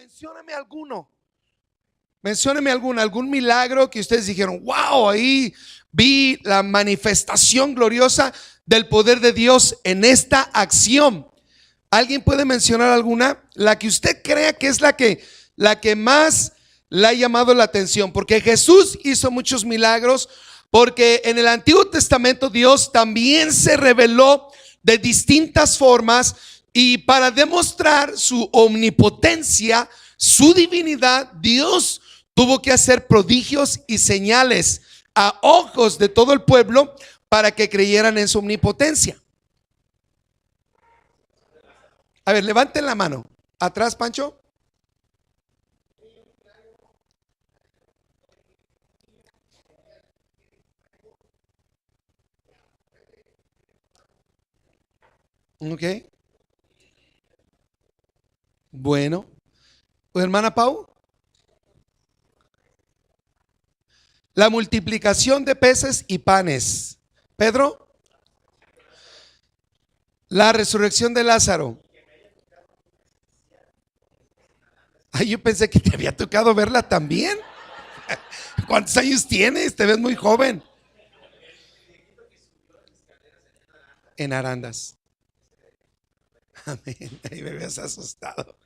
mencióname alguno. Mencióneme algún milagro que ustedes dijeron, wow, ahí vi la manifestación gloriosa del poder de Dios en esta acción. ¿Alguien puede mencionar alguna? La que usted crea que es la que más le ha llamado la atención, porque Jesús hizo muchos milagros, porque en el Antiguo Testamento Dios también se reveló de distintas formas, y para demostrar su omnipotencia, su divinidad, Dios tuvo que hacer prodigios y señales a ojos de todo el pueblo para que creyeran en su omnipotencia. A ver, levanten la mano. Atrás, Pancho. Ok. Bueno. Hermana Pau. La multiplicación de peces y panes. Pedro. La resurrección de Lázaro. Ay, yo pensé que te había tocado verla también. ¿Cuántos años tienes? Te ves muy joven. En Arandas. Amén. Ahí me ves asustado.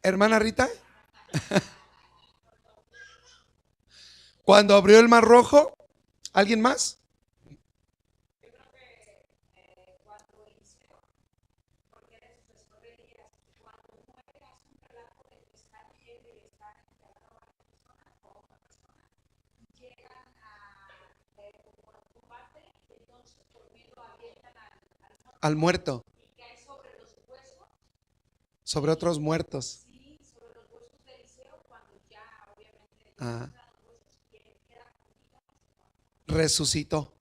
Hermana Rita. Cuando abrió el Mar Rojo. ¿Alguien más? Al muerto. Sobre otros muertos. Ah. Resucitó.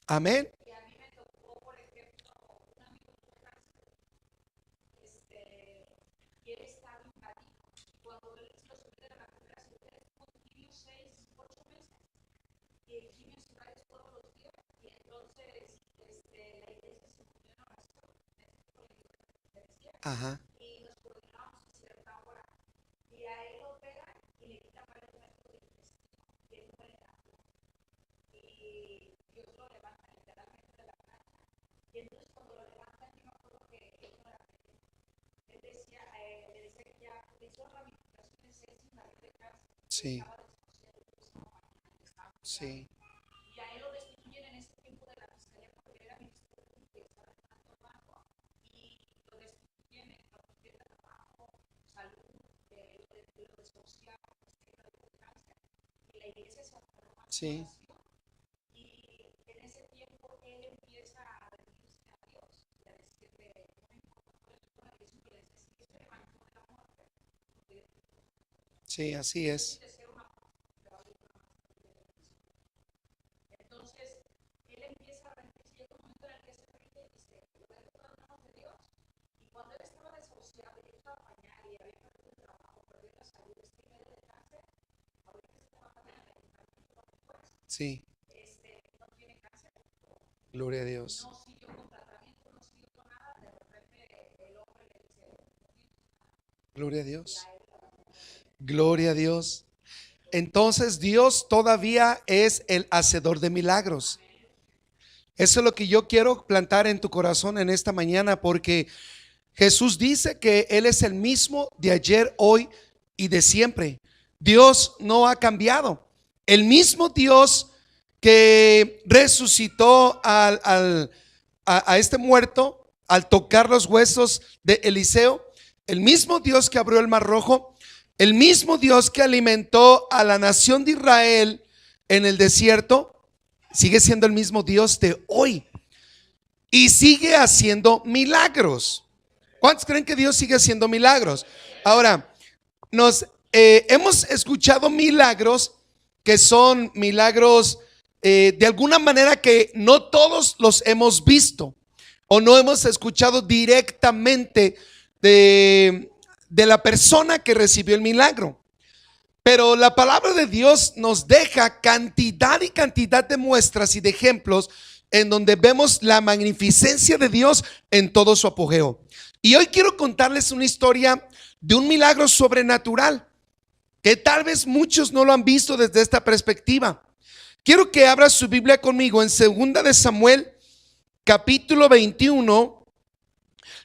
Amén. Ajá. Sí. Sí. Sí. Sí, así es. Sí. Gloria a Dios. Gloria a Dios. Gloria a Dios. Entonces Dios todavía es el hacedor de milagros. Eso es lo que yo quiero plantar en tu corazón en esta mañana, porque Jesús dice que Él es el mismo de ayer, hoy y de siempre. Dios no ha cambiado. El mismo Dios que resucitó a este muerto al tocar los huesos de Eliseo, el mismo Dios que abrió el Mar Rojo, el mismo Dios que alimentó a la nación de Israel en el desierto, sigue siendo el mismo Dios de hoy y sigue haciendo milagros. ¿Cuántos creen que Dios sigue haciendo milagros? Ahora, hemos escuchado milagros que son milagros de alguna manera que no todos los hemos visto o no hemos escuchado directamente de la persona que recibió el milagro. Pero la palabra de Dios nos deja cantidad y cantidad de muestras y de ejemplos en donde vemos la magnificencia de Dios en todo su apogeo. Y hoy quiero contarles una historia de un milagro sobrenatural que tal vez muchos no lo han visto desde esta perspectiva. Quiero que abra su Biblia conmigo en 2 de Samuel, capítulo 21,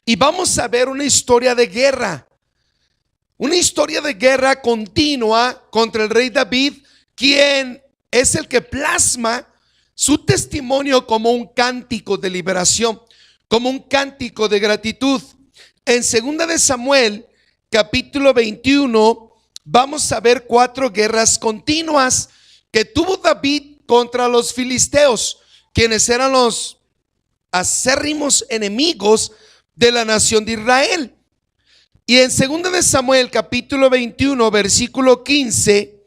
y vamos a ver una historia de guerra. Una historia de guerra continua contra el rey David, quien es el que plasma su testimonio como un cántico de liberación, como un cántico de gratitud. En 2 de Samuel, capítulo 21, vamos a ver 4 guerras continuas que tuvo David contra los filisteos, quienes eran los acérrimos enemigos de la nación de Israel. Y en 2 de Samuel, capítulo 21, versículo 15,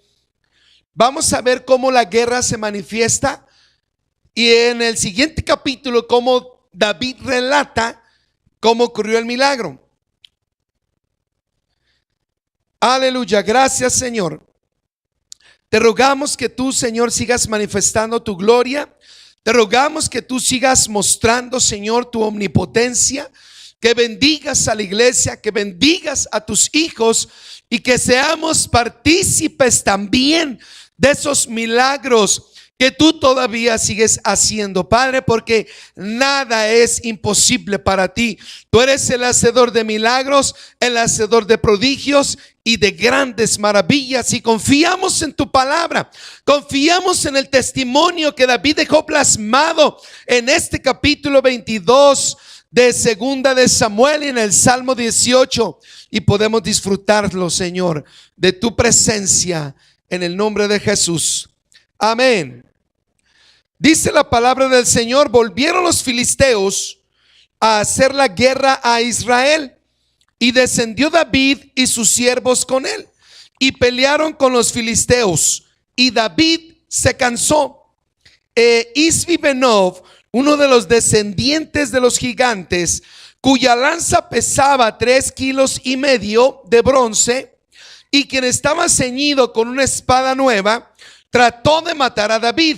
vamos a ver cómo la guerra se manifiesta. Y en el siguiente capítulo, cómo David relata cómo ocurrió el milagro. Aleluya, gracias Señor. Te rogamos que tú, Señor, sigas manifestando tu gloria. Te rogamos que tú sigas mostrando, Señor, tu omnipotencia. Que bendigas a la iglesia, que bendigas a tus hijos y que seamos partícipes también de esos milagros que tú todavía sigues haciendo, Padre, porque nada es imposible para ti. Tú eres el hacedor de milagros, el hacedor de prodigios y de grandes maravillas, y confiamos en tu palabra, confiamos en el testimonio que David dejó plasmado en este capítulo 22 de 2 de Samuel y en el Salmo 18, y podemos disfrutarlo, Señor, de tu presencia en el nombre de Jesús. Amén. Dice la palabra del Señor: volvieron los filisteos a hacer la guerra a Israel, y descendió David y sus siervos con él, y pelearon con los filisteos, y David se cansó. Isbi-Benob, uno de los descendientes de los gigantes, cuya lanza pesaba 3,5 kilos de bronce, y quien estaba ceñido con una espada nueva, trató de matar a David.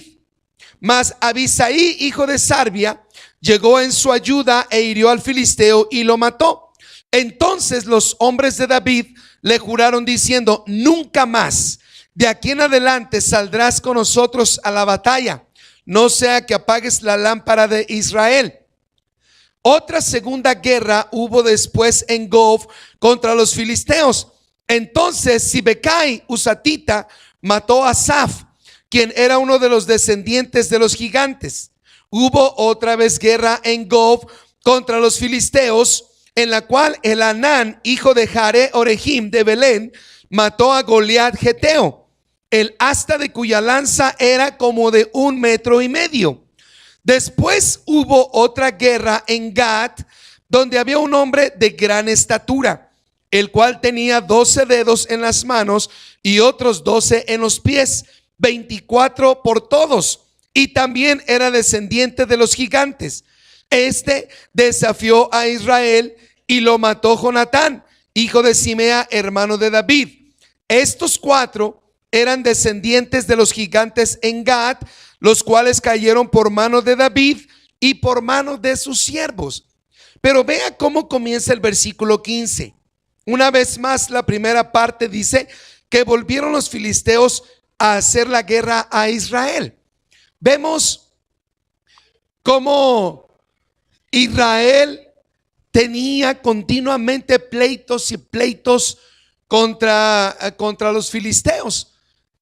Mas Abisai, hijo de Sarbia, llegó en su ayuda e hirió al filisteo y lo mató. Entonces los hombres de David le juraron diciendo: nunca más de aquí en adelante saldrás con nosotros a la batalla, no sea que apagues la lámpara de Israel. Otra segunda guerra hubo después en Gob contra los filisteos. Entonces Sibecai Husatita mató a Asaf, quien era uno de los descendientes de los gigantes. Hubo otra vez guerra en Gob contra los filisteos, en la cual Elhanán, hijo de Jare Orejim de Belén, mató a Goliat Geteo, el asta de cuya lanza era como de 1,5 metros. Después hubo otra guerra en Gat, donde había un hombre de gran estatura, el cual tenía 12 dedos en las manos y otros 12 en los pies, 24 por todos, y también era descendiente de los gigantes. Este desafió a Israel y lo mató Jonatán, hijo de Simea, hermano de David. Estos 4 eran descendientes de los gigantes en Gad, los cuales cayeron por mano de David y por mano de sus siervos. Pero vea cómo comienza el versículo 15. Una vez más, la primera parte dice que volvieron los filisteos a hacer la guerra a Israel. Vemos cómo Israel tenía continuamente pleitos y pleitos contra los filisteos.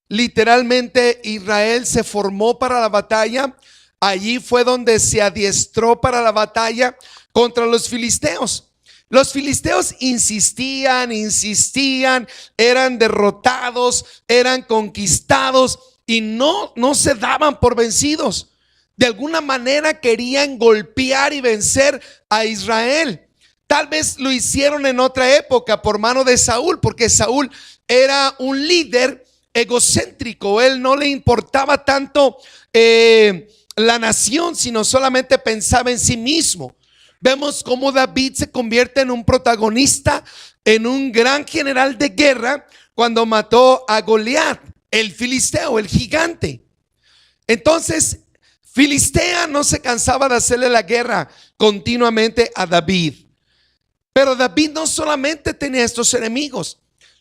Literalmente Israel se formó para la batalla. Allí fue donde se adiestró para la batalla contra los filisteos. Los filisteos insistían, eran derrotados, eran conquistados y no se daban por vencidos. De alguna manera querían golpear y vencer a Israel. Tal vez lo hicieron en otra época por mano de Saúl, porque Saúl era un líder egocéntrico. Él no le importaba tanto la nación, sino solamente pensaba en sí mismo. Vemos cómo David se convierte en un protagonista, en un gran general de guerra, cuando mató a Goliat, el filisteo, el gigante. Entonces, Filistea no se cansaba de hacerle la guerra continuamente a David. Pero David no solamente tenía estos enemigos.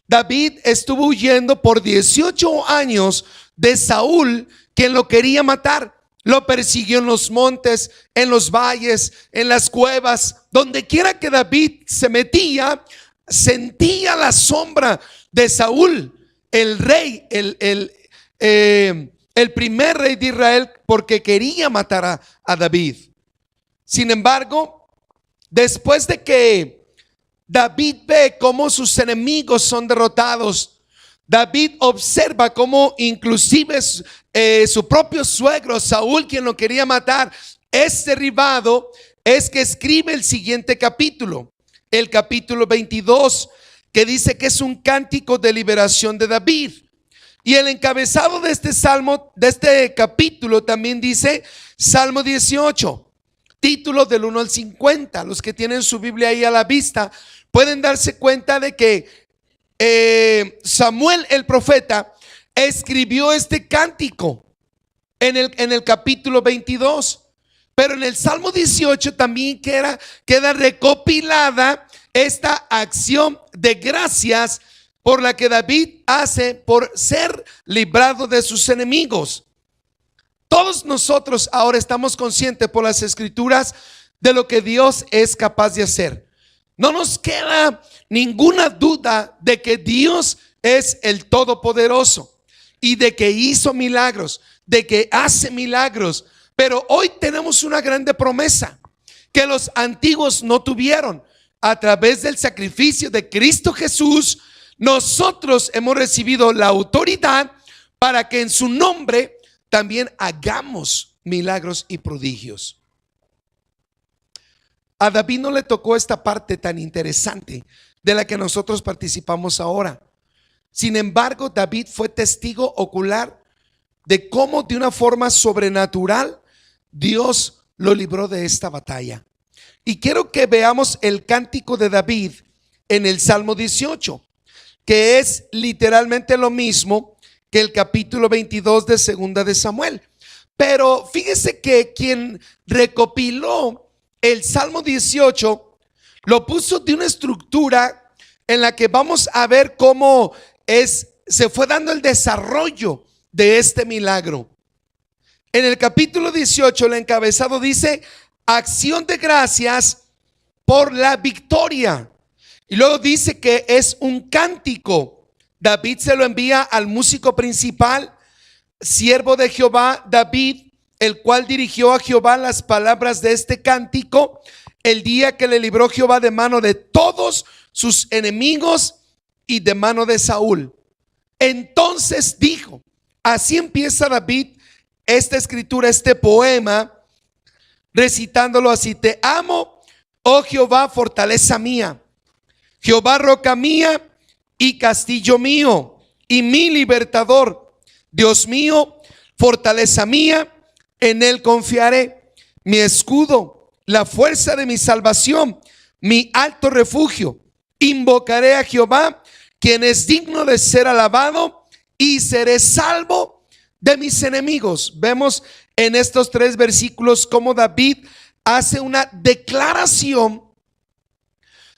David estuvo huyendo por 18 años de Saúl, quien lo quería matar. Lo persiguió en los montes, en los valles, en las cuevas. Donde quiera que David se metía, sentía la sombra de Saúl, el rey, el primer rey de Israel, porque quería matar a David. Sin embargo, después de que David ve cómo sus enemigos son derrotados, David observa cómo inclusive su propio suegro Saúl, quien lo quería matar, es derribado. Es que escribe el siguiente capítulo, el capítulo 22, que dice que es un cántico de liberación de David. Y el encabezado de este salmo, de este capítulo, también dice Salmo 18, título del 1 al 50. Los que tienen su Biblia ahí a la vista pueden darse cuenta de que Samuel el profeta escribió este cántico en el capítulo 22. Pero en el Salmo 18 también queda recopilada esta acción de gracias por la que David hace por ser librado de sus enemigos. Todos nosotros ahora estamos conscientes por las escrituras de lo que Dios es capaz de hacer. No nos queda ninguna duda de que Dios es el Todopoderoso y de que hizo milagros, de que hace milagros. Pero hoy tenemos una grande promesa que los antiguos no tuvieron. A través del sacrificio de Cristo Jesús, nosotros hemos recibido la autoridad para que en su nombre también hagamos milagros y prodigios. A David no le tocó esta parte tan interesante de la que nosotros participamos ahora. Sin embargo, David fue testigo ocular de cómo de una forma sobrenatural Dios lo libró de esta batalla. Y quiero que veamos el cántico de David en el Salmo 18, que es literalmente lo mismo que el capítulo 22 de Segunda de Samuel. Pero fíjese que quien recopiló el Salmo 18 lo puso de una estructura en la que vamos a ver cómo se fue dando el desarrollo de este milagro. En el capítulo 18 el encabezado dice: acción de gracias por la victoria. Y luego dice que es un cántico. David se lo envía al músico principal, siervo de Jehová, David, el cual dirigió a Jehová las palabras de este cántico el día que le libró Jehová de mano de todos sus enemigos y de mano de Saúl. Entonces dijo, así empieza David esta escritura, este poema, recitándolo así: te amo, oh Jehová, fortaleza mía, Jehová, roca mía y castillo mío y mi libertador, Dios mío, fortaleza mía, en él confiaré, mi escudo, la fuerza de mi salvación, mi alto refugio. Invocaré a Jehová, quien es digno de ser alabado, y seré salvo de mis enemigos. Vemos en estos 3 versículos cómo David hace una declaración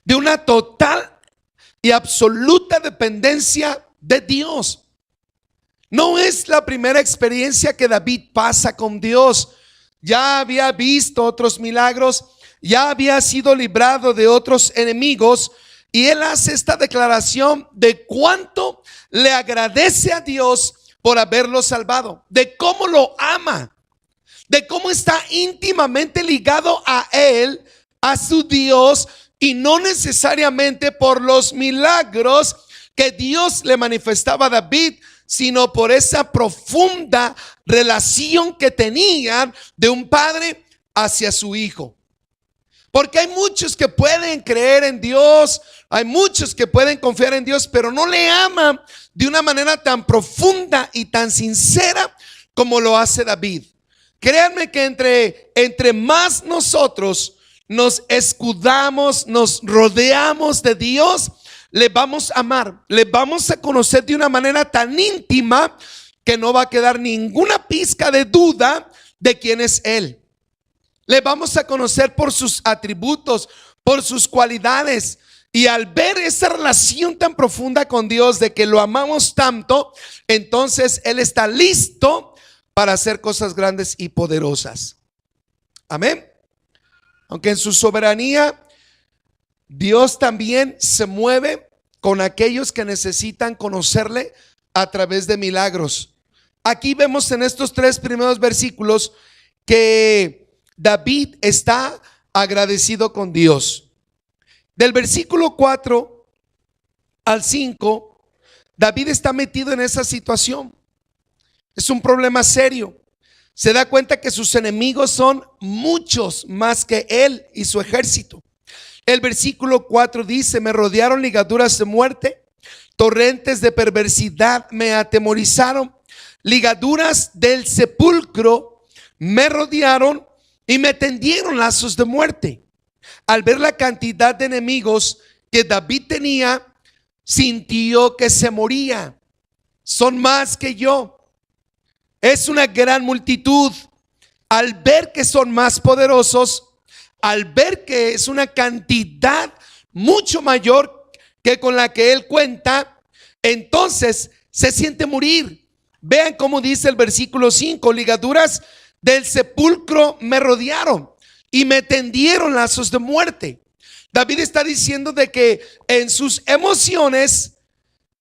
de una total y absoluta dependencia de Dios. No es la primera experiencia que David pasa con Dios. Ya había visto otros milagros, ya había sido librado de otros enemigos, y él hace esta declaración de cuánto le agradece a Dios por haberlo salvado, de cómo lo ama, de cómo está íntimamente ligado a él, a su Dios, y no necesariamente por los milagros que Dios le manifestaba a David, sino por esa profunda relación que tenían de un padre hacia su hijo. Porque hay muchos que pueden creer en Dios, hay muchos que pueden confiar en Dios, pero no le aman de una manera tan profunda y tan sincera como lo hace David. Créanme que entre más nosotros nos escudamos, nos rodeamos de Dios, le vamos a amar, le vamos a conocer de una manera tan íntima que no va a quedar ninguna pizca de duda de quién es Él. Le vamos a conocer por sus atributos, por sus cualidades. Y al ver esa relación tan profunda con Dios, de que lo amamos tanto, entonces Él está listo para hacer cosas grandes y poderosas. Amén. Aunque en su soberanía Dios también se mueve con aquellos que necesitan conocerle a través de milagros. Aquí vemos en estos 3 primeros versículos que David está agradecido con Dios. Del versículo 4 al 5, David está metido en esa situación. Es un problema serio. Se da cuenta que sus enemigos son muchos más que él y su ejército. El versículo 4 dice: me rodearon ligaduras de muerte, torrentes de perversidad me atemorizaron, ligaduras del sepulcro me rodearon y me tendieron lazos de muerte. Al ver la cantidad de enemigos que David tenía, sintió que se moría. Son más que yo. Es una gran multitud. Al ver que son más poderosos, al ver que es una cantidad mucho mayor que con la que él cuenta, entonces se siente morir. Vean cómo dice el versículo 5: ligaduras del sepulcro me rodearon y me tendieron lazos de muerte. David está diciendo de que en sus emociones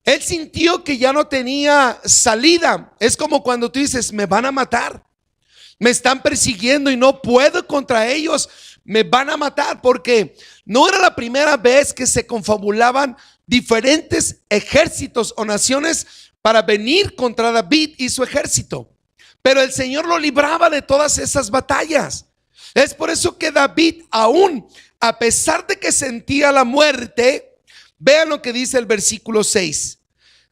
él sintió que ya no tenía salida. Es como cuando tú dices: me van a matar, me están persiguiendo y no puedo contra ellos, me van a matar. Porque no era la primera vez que se confabulaban diferentes ejércitos o naciones para venir contra David y su ejército, pero el Señor lo libraba de todas esas batallas. Es por eso que David, aún a pesar de que sentía la muerte, vean lo que dice el versículo 6: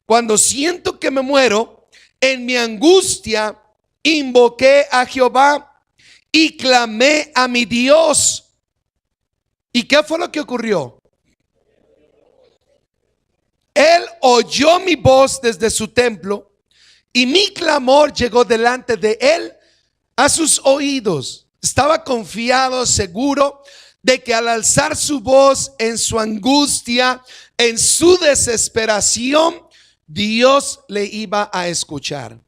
cuando siento que me muero, en mi angustia invoqué a Jehová y clamé a mi Dios. ¿Y qué fue lo que ocurrió? Él oyó mi voz desde su templo y mi clamor llegó delante de él a sus oídos. Estaba confiado, seguro de que al alzar su voz en su angustia, en su desesperación, Dios le iba a escuchar.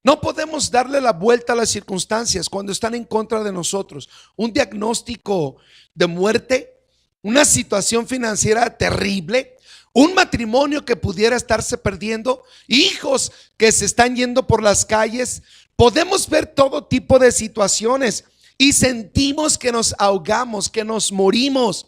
No podemos darle la vuelta a las circunstancias cuando están en contra de nosotros. Un diagnóstico de muerte, una situación financiera terrible, un matrimonio que pudiera estarse perdiendo, hijos que se están yendo por las calles. Podemos ver todo tipo de situaciones y sentimos que nos ahogamos, que nos morimos.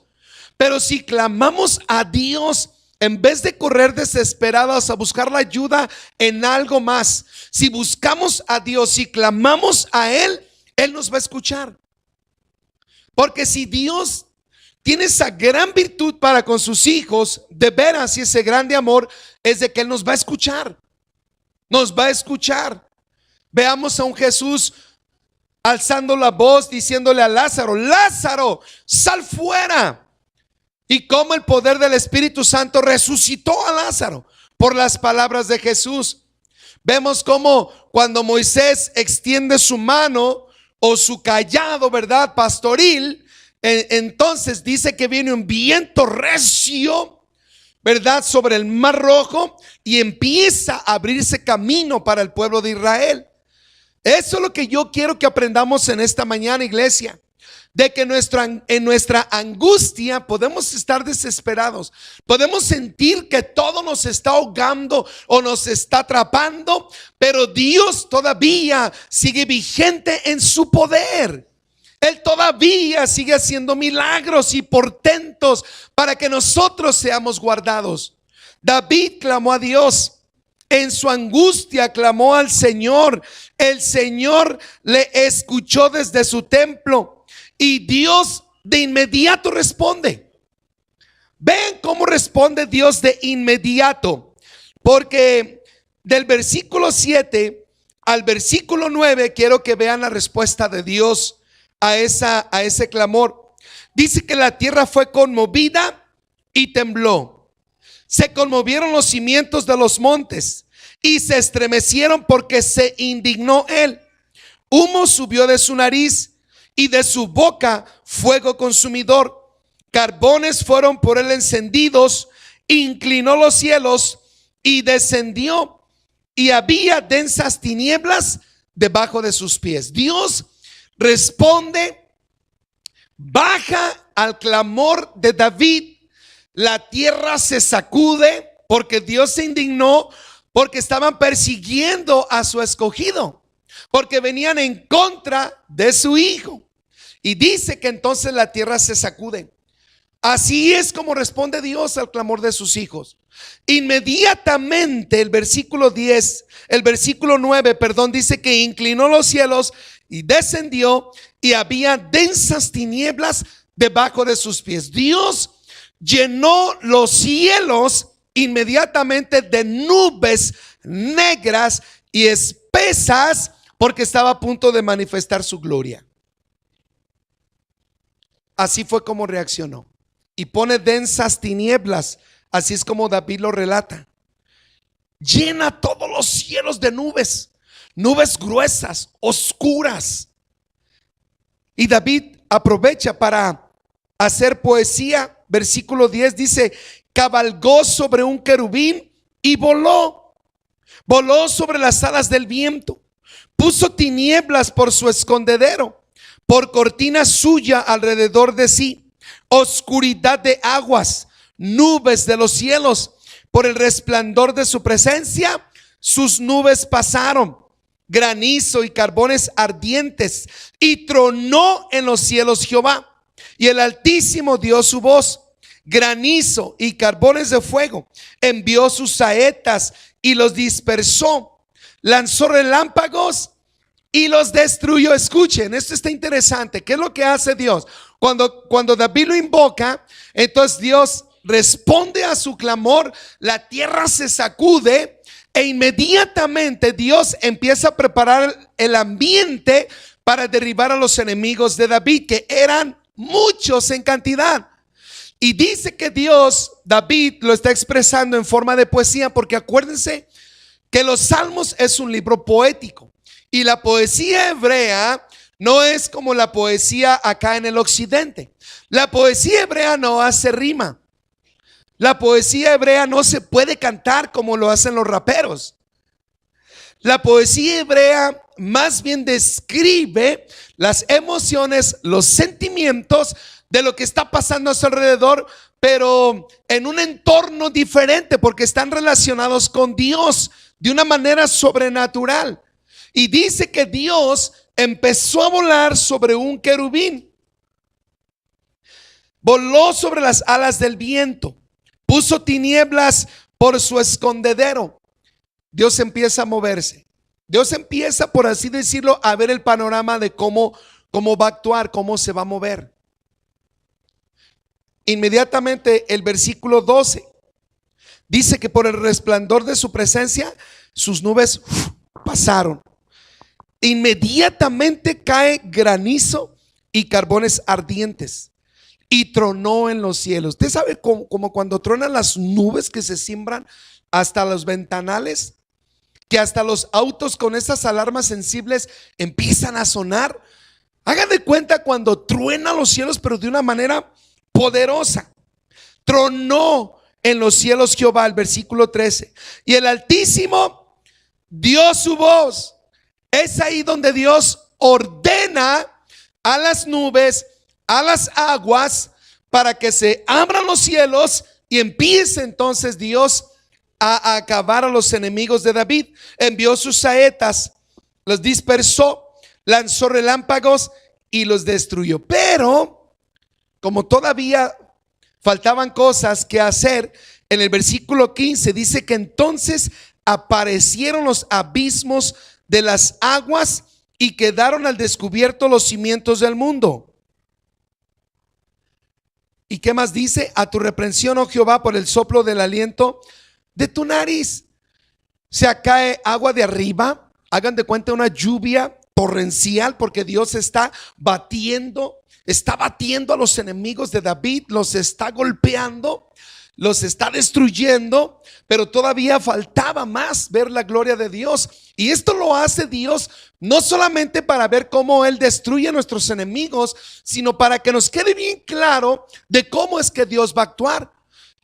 Pero si clamamos a Dios, en vez de correr desesperados a buscar la ayuda en algo más, si buscamos a Dios, si clamamos a Él, Él nos va a escuchar. Porque si Dios tiene esa gran virtud para con sus hijos, de veras, y ese grande amor, es de que Él nos va a escuchar. Nos va a escuchar. Veamos a un Jesús alzando la voz, diciéndole a Lázaro: Lázaro, sal fuera. Y cómo el poder del Espíritu Santo resucitó a Lázaro por las palabras de Jesús. Vemos cómo cuando Moisés extiende su mano o su cayado, ¿verdad?, pastoril, entonces dice que viene un viento recio, ¿verdad?, sobre el Mar Rojo, y empieza a abrirse camino para el pueblo de Israel. Eso es lo que yo quiero que aprendamos en esta mañana, iglesia. De que en nuestra angustia podemos estar desesperados, podemos sentir que todo nos está ahogando o nos está atrapando, pero Dios todavía sigue vigente en su poder. Él todavía sigue haciendo milagros y portentos para que nosotros seamos guardados. David clamó a Dios. En su angustia clamó al Señor. El Señor le escuchó desde su templo y Dios de inmediato responde. Ven cómo responde Dios de inmediato, porque del versículo 7 al versículo 9 quiero que vean la respuesta de Dios a ese clamor. Dice que la tierra fue conmovida y tembló. Se conmovieron los cimientos de los montes y se estremecieron porque se indignó él. Humo subió de su nariz y de su boca fuego consumidor. Carbones fueron por él encendidos. Inclinó los cielos y descendió, y había densas tinieblas debajo de sus pies. Dios responde, baja al clamor de David. La tierra se sacude porque Dios se indignó, porque estaban persiguiendo a su escogido, porque venían en contra de su hijo. Y dice que entonces la tierra se sacude. Así es como responde Dios al clamor de sus hijos. Inmediatamente el versículo 9, dice que inclinó los cielos y descendió, y había densas tinieblas debajo de sus pies. Dios llenó los cielos inmediatamente de nubes negras y espesas, porque estaba a punto de manifestar su gloria. Así fue como reaccionó. Y pone densas tinieblas. Así es como David lo relata. Llena todos los cielos de nubes, nubes gruesas, oscuras. Y David aprovecha para hacer poesía. Versículo 10 dice: cabalgó sobre un querubín y voló. Voló sobre las alas del viento. Puso tinieblas por su escondedero, por cortina suya alrededor de sí. Oscuridad de aguas, nubes de los cielos. Por el resplandor de su presencia, sus nubes pasaron. Granizo y carbones ardientes. Y tronó en los cielos Jehová. Y el Altísimo dio su voz. Granizo y carbones de fuego. Envió sus saetas y los dispersó. Lanzó relámpagos y los destruyó. Escuchen, esto está interesante. ¿Qué es lo que hace Dios? Cuando David lo invoca, entonces Dios responde a su clamor. La tierra se sacude e inmediatamente Dios empieza a preparar el ambiente para derribar a los enemigos de David, que eran muchos en cantidad. Y dice que David lo está expresando en forma de poesía, porque acuérdense que los Salmos es un libro poético, y la poesía hebrea no es como la poesía acá en el occidente. La poesía hebrea no hace rima. La poesía hebrea no se puede cantar como lo hacen los raperos. La poesía hebrea más bien describe las emociones, los sentimientos de lo que está pasando a su alrededor, pero en un entorno diferente, porque están relacionados con Dios de una manera sobrenatural. Y dice que Dios empezó a volar sobre un querubín. Voló sobre las alas del viento. Puso tinieblas por su escondedero. Dios empieza a moverse. Dios empieza, por así decirlo, a ver el panorama de cómo va a actuar, cómo se va a mover. Inmediatamente el versículo 12 dice que por el resplandor de su presencia sus nubes pasaron. Inmediatamente cae granizo y carbones ardientes, y tronó en los cielos. Usted sabe como cuando tronan las nubes, que se siembran hasta los ventanales, que hasta los autos con esas alarmas sensibles empiezan a sonar. Hagan de cuenta cuando truenan los cielos, pero de una manera poderosa. Tronó en los cielos Jehová, el versículo 13, y el Altísimo dio su voz. Es ahí donde Dios ordena a las nubes, a las aguas, para que se abran los cielos y empiece entonces Dios a acabar a los enemigos de David. Envió sus saetas, los dispersó, lanzó relámpagos y los destruyó. Pero como todavía faltaban cosas que hacer, en el versículo 15 dice que entonces aparecieron los abismos de las aguas y quedaron al descubierto los cimientos del mundo. ¿Y qué más dice? A tu reprensión, oh Jehová, por el soplo del aliento de tu nariz. Se cae agua de arriba. Hagan de cuenta una lluvia torrencial, porque Dios está batiendo a los enemigos de David, los está golpeando. los está destruyendo, pero todavía faltaba más ver la gloria de Dios. Y esto lo hace Dios no solamente para ver cómo Él destruye a nuestros enemigos, sino para que nos quede bien claro de cómo es que Dios va a actuar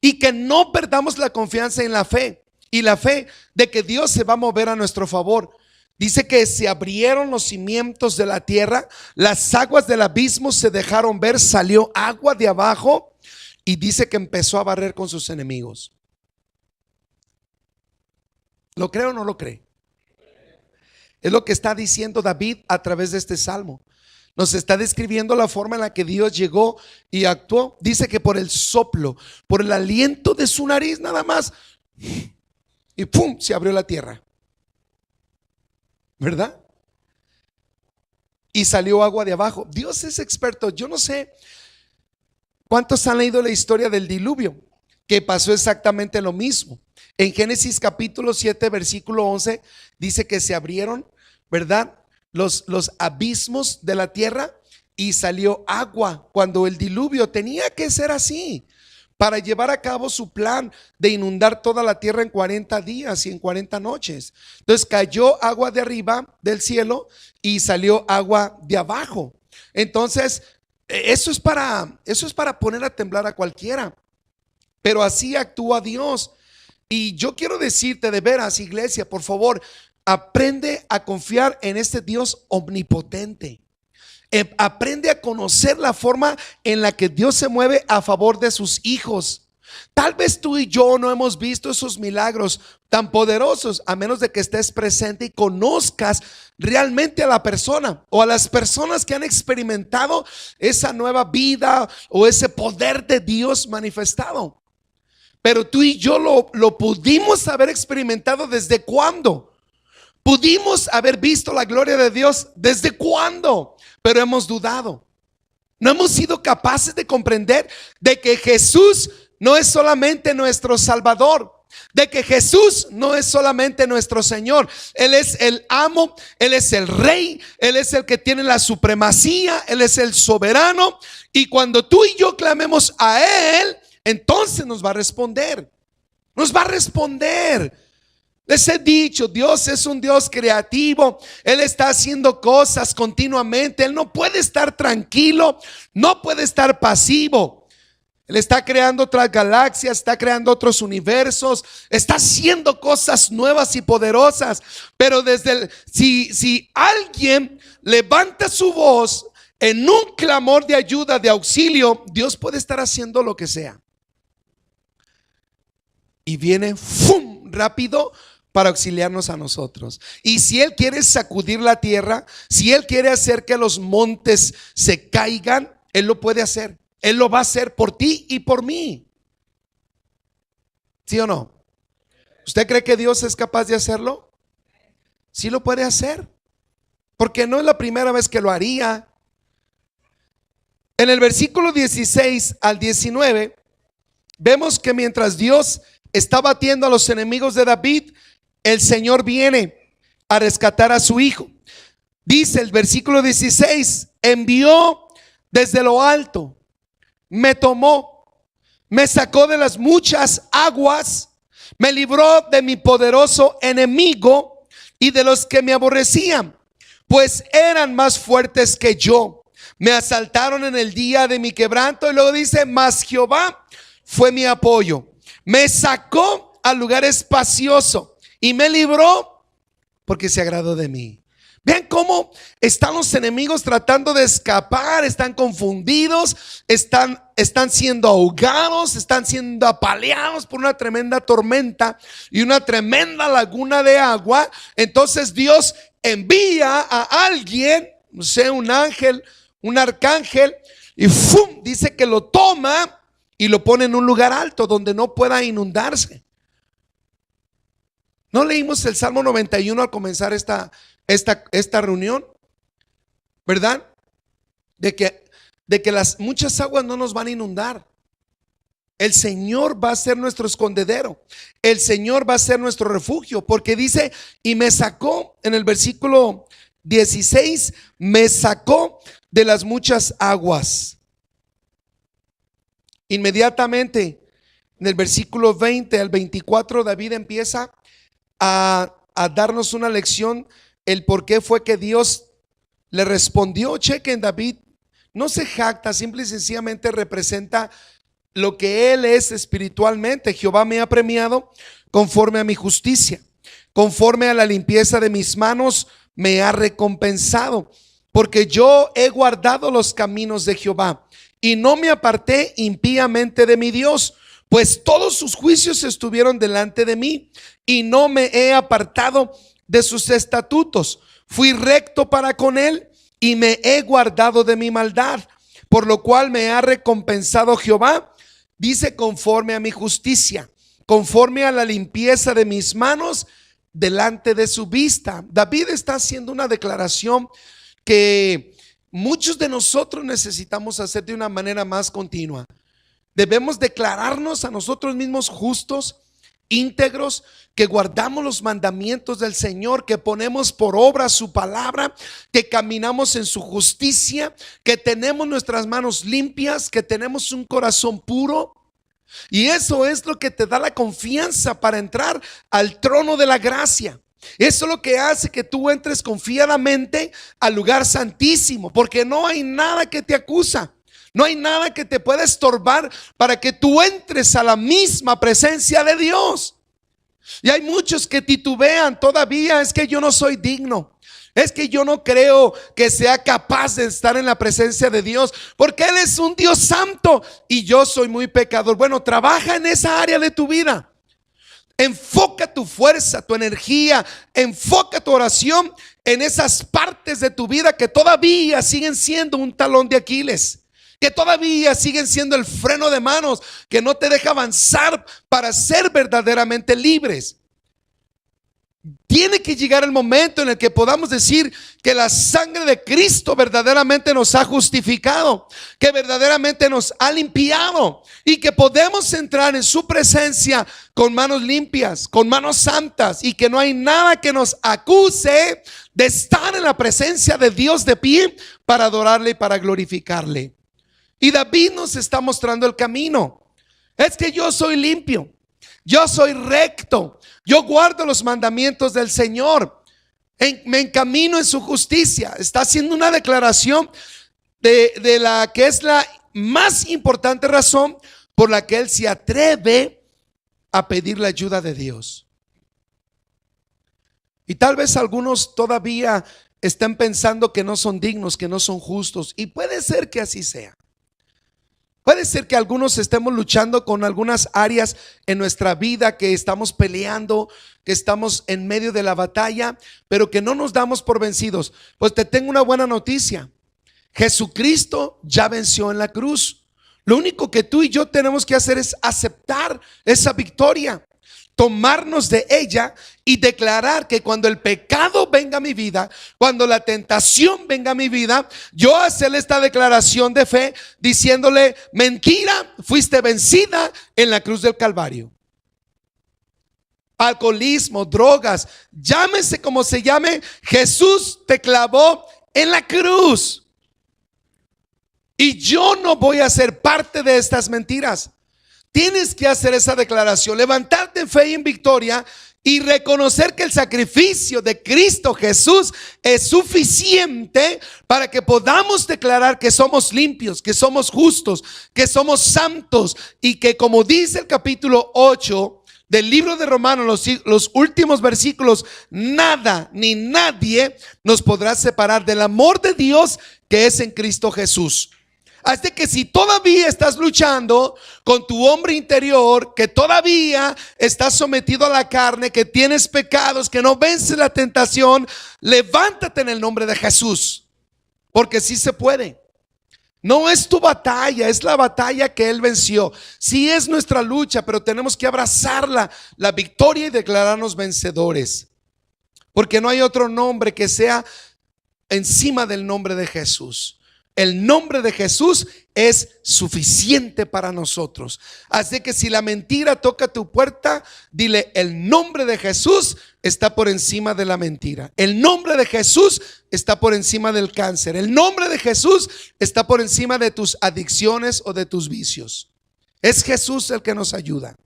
y que no perdamos la confianza en la fe y la fe de que Dios se va a mover a nuestro favor. Dice que se abrieron los cimientos de la tierra, las aguas del abismo se dejaron ver, salió agua de abajo y dice que empezó a barrer con sus enemigos. ¿Lo cree o no lo cree? Es lo que está diciendo David a través de este salmo. Nos está describiendo la forma en la que Dios llegó y actuó. Dice que por el soplo, por el aliento de su nariz nada más, y pum, se abrió la tierra, ¿verdad? Y salió agua de abajo. Dios es experto. Yo no sé cuántos han leído la historia del diluvio, que pasó exactamente lo mismo. En Génesis capítulo 7 versículo 11 dice que se abrieron, ¿verdad?, los abismos de la tierra y salió agua. Cuando el diluvio tenía que ser así para llevar a cabo su plan de inundar toda la tierra en 40 días y en 40 noches. Entonces cayó agua de arriba del cielo y salió agua de abajo. Entonces eso es para poner a temblar a cualquiera, pero así actúa Dios. Y yo quiero decirte de veras, iglesia, por favor, aprende a confiar en este Dios omnipotente. Aprende a conocer la forma en la que Dios se mueve a favor de sus hijos. Tal vez tú y yo no hemos visto esos milagros tan poderosos, a menos de que estés presente y conozcas realmente a la persona o a las personas que han experimentado esa nueva vida o ese poder de Dios manifestado. Pero tú y yo lo pudimos haber experimentado. ¿Desde cuándo? Pudimos haber visto la gloria de Dios. ¿Desde cuándo? Pero hemos dudado. No hemos sido capaces de comprender de que Jesús no es solamente nuestro Salvador, de que Jesús no es solamente nuestro Señor. Él es el amo, Él es el rey, Él es el que tiene la supremacía, Él es el soberano. Y cuando tú y yo clamemos a Él, entonces nos va a responder. Nos va a responder. Les he dicho, Dios es un Dios creativo. Él está haciendo cosas continuamente. Él no puede estar tranquilo, no puede estar pasivo. Él está creando otras galaxias, está creando otros universos, está haciendo cosas nuevas y poderosas. Pero si alguien levanta su voz en un clamor de ayuda, de auxilio, Dios puede estar haciendo lo que sea. Y viene ¡fum! Rápido para auxiliarnos a nosotros. Y si Él quiere sacudir la tierra, si Él quiere hacer que los montes se caigan, Él lo puede hacer. Él lo va a hacer por ti y por mí. ¿Sí o no? ¿Usted cree que Dios es capaz de hacerlo? Sí lo puede hacer, porque no es la primera vez que lo haría. En el versículo 16 al 19 vemos que mientras Dios está batiendo a los enemigos de David, el Señor viene a rescatar a su hijo. Dice el versículo 16: envió desde lo alto, me tomó, me sacó de las muchas aguas, me libró de mi poderoso enemigo y de los que me aborrecían, pues eran más fuertes que yo. Me asaltaron en el día de mi quebranto. Y luego dice: mas Jehová fue mi apoyo, me sacó al lugar espacioso y me libró porque se agradó de mí. Vean cómo están los enemigos tratando de escapar, están confundidos, están siendo ahogados, están siendo apaleados por una tremenda tormenta y una tremenda laguna de agua. Entonces Dios envía a alguien, no sé, un ángel, un arcángel, y ¡fum! Dice que lo toma y lo pone en un lugar alto donde no pueda inundarse. ¿No leímos el Salmo 91 al comenzar esta reunión? ¿Verdad? De que las muchas aguas no nos van a inundar. El Señor va a ser nuestro escondedero. El Señor va a ser nuestro refugio, porque dice: y me sacó, en el versículo 16, me sacó de las muchas aguas. Inmediatamente En el versículo 20 al 24, David empieza a darnos una lección, el por qué fue que Dios le respondió. Chequen, David no se jacta, simple y sencillamente representa lo que él es espiritualmente. Jehová me ha premiado conforme a mi justicia, conforme a la limpieza de mis manos me ha recompensado, porque yo he guardado los caminos de Jehová y no me aparté impíamente de mi Dios, pues todos sus juicios estuvieron delante de mí y no me he apartado de sus estatutos. Fui recto para con él y me he guardado de mi maldad, por lo cual me ha recompensado Jehová, dice, conforme a mi justicia, conforme a la limpieza de mis manos delante de su vista. David está haciendo una declaración que muchos de nosotros necesitamos hacer de una manera más continua. Debemos declararnos a nosotros mismos justos, íntegros, que guardamos los mandamientos del Señor, que ponemos por obra su palabra, que caminamos en su justicia, que tenemos nuestras manos limpias, que tenemos un corazón puro. Y eso es lo que te da la confianza para entrar al trono de la gracia. Eso es lo que hace que tú entres confiadamente al lugar santísimo, porque no hay nada que te acusa. No hay nada que te pueda estorbar para que tú entres a la misma presencia de Dios. Y hay muchos que titubean todavía. Es que yo no soy digno. Es que yo no creo que sea capaz de estar en la presencia de Dios, porque Él es un Dios santo y yo soy muy pecador. Bueno, trabaja en esa área de tu vida. Enfoca tu fuerza, tu energía, enfoca tu oración en esas partes de tu vida que todavía siguen siendo un talón de Aquiles, que todavía siguen siendo el freno de manos que no te deja avanzar para ser verdaderamente libres. Tiene que llegar el momento en el que podamos decir que la sangre de Cristo verdaderamente nos ha justificado, que verdaderamente nos ha limpiado y que podemos entrar en su presencia con manos limpias, con manos santas, y que no hay nada que nos acuse de estar en la presencia de Dios de pie para adorarle y para glorificarle. Y David nos está mostrando el camino. Es que yo soy limpio, yo soy recto, yo guardo los mandamientos del Señor, me encamino en su justicia. Está haciendo una declaración de la que es la más importante razón por la que él se atreve a pedir la ayuda de Dios. Y tal vez algunos todavía estén pensando que no son dignos, que no son justos, y puede ser que así sea. Puede ser que algunos estemos luchando con algunas áreas en nuestra vida, que estamos peleando, que estamos en medio de la batalla, pero que no nos damos por vencidos. Pues te tengo una buena noticia. Jesucristo ya venció en la cruz. Lo único que tú y yo tenemos que hacer es aceptar esa victoria, tomarnos de ella y declarar que cuando el pecado venga a mi vida, cuando la tentación venga a mi vida, yo hacerle esta declaración de fe diciéndole: mentira, fuiste vencida en la cruz del Calvario. Alcoholismo, drogas, llámese como se llame, Jesús te clavó en la cruz. Y yo no voy a ser parte de estas mentiras. Tienes que hacer esa declaración, levantarte en fe y en victoria y reconocer que el sacrificio de Cristo Jesús es suficiente para que podamos declarar que somos limpios, que somos justos, que somos santos, y que, como dice el capítulo 8 del libro de Romanos, los últimos versículos, nada ni nadie nos podrá separar del amor de Dios que es en Cristo Jesús. Así que si todavía estás luchando con tu hombre interior, que todavía estás sometido a la carne, que tienes pecados, que no vences la tentación, levántate en el nombre de Jesús, porque sí se puede. No es tu batalla, es la batalla que Él venció. Sí es nuestra lucha, pero tenemos que abrazarla, la victoria, y declararnos vencedores, porque no hay otro nombre que sea encima del nombre de Jesús. El nombre de Jesús es suficiente para nosotros. Así que si la mentira toca tu puerta, dile: el nombre de Jesús está por encima de la mentira. El nombre de Jesús está por encima del cáncer. El nombre de Jesús está por encima de tus adicciones o de tus vicios. Es Jesús el que nos ayuda.